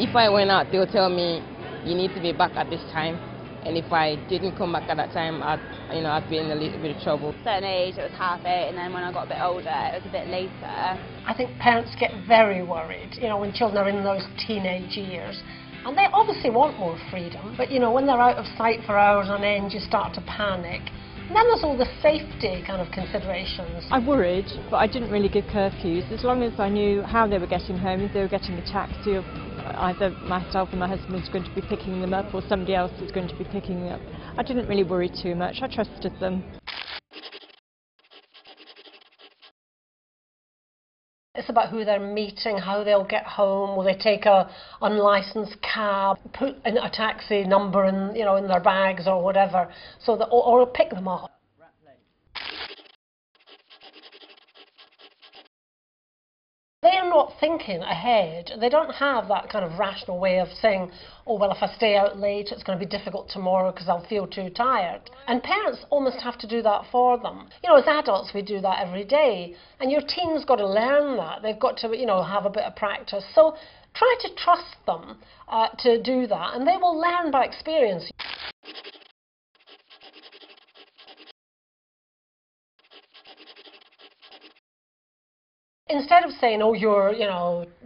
If I went out, they'll tell me, you need to be back at this time. And if I didn't come back at that time, I'd be in a little bit of trouble. At a certain age, it was 8:30, and then when I got a bit older, it was a bit later. I think parents get very worried, when children are in those teenage years. And they obviously want more freedom, but when they're out of sight for hours on end, you start to panic. And then there's all the safety kind of considerations. I worried, but I didn't really give curfews. As long as I knew how they were getting home, if they were getting a taxi, or either myself or my husband was going to be picking them up, or somebody else was going to be picking them up, I didn't really worry too much. I trusted them. It's about who they're meeting, how they'll get home. Will they take a unlicensed cab, put in a taxi number in, in their bags or whatever, so that, or pick them up. They're not thinking ahead. They don't have that kind of rational way of saying, oh, well, if I stay out late, it's going to be difficult tomorrow because I'll feel too tired. And parents almost have to do that for them. As adults, we do that every day. And your teen's got to learn that. They've got to, have a bit of practice. So try to trust them to do that, and they will learn by experience. Instead of saying, oh, you're,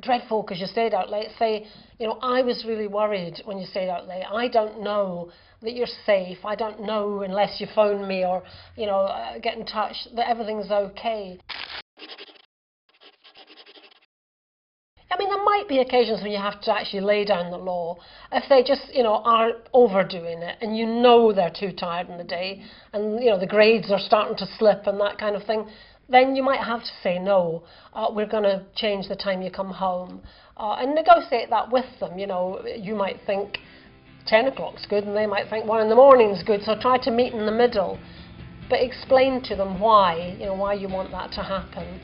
dreadful because you stayed out late, say, I was really worried when you stayed out late. I don't know that you're safe. I don't know unless you phone me or, get in touch that everything's okay. I mean, there might be occasions when you have to actually lay down the law. If they just, are overdoing it and they're too tired in the day and, the grades are starting to slip and that kind of thing, then you might have to say, no, we're going to change the time you come home. And negotiate that with them. You might think 10 o'clock's good and they might think 1 in the morning's good, so try to meet in the middle. But explain to them why, why you want that to happen.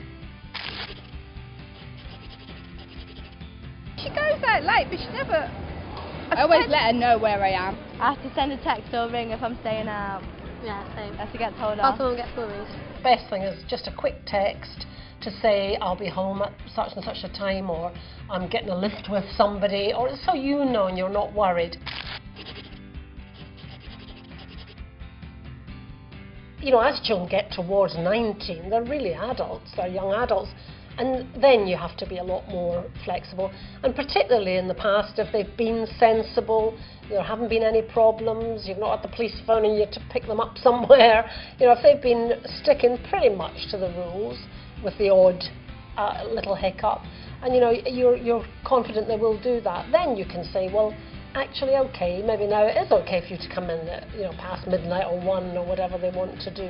She goes out late, but she never... I always let her know where I am. I have to send a text or ring if I'm staying out. Yeah, same. I have to get told off. Someone gets worried. Best thing is just a quick text to say I'll be home at such and such a time, or I'm getting a lift with somebody, or so and you're not worried. As children get towards 19, they're really adults, they're young adults, and then you have to be a lot more flexible. And particularly in the past, if they've been sensible, there haven't been any problems, you've not had the police phoning you to pick them up somewhere, if they've been sticking pretty much to the rules with the odd little hiccup, and you're confident they will do that, then you can say, well, actually, okay, maybe now it is okay for you to come in at, past midnight or 1 or whatever they want to do.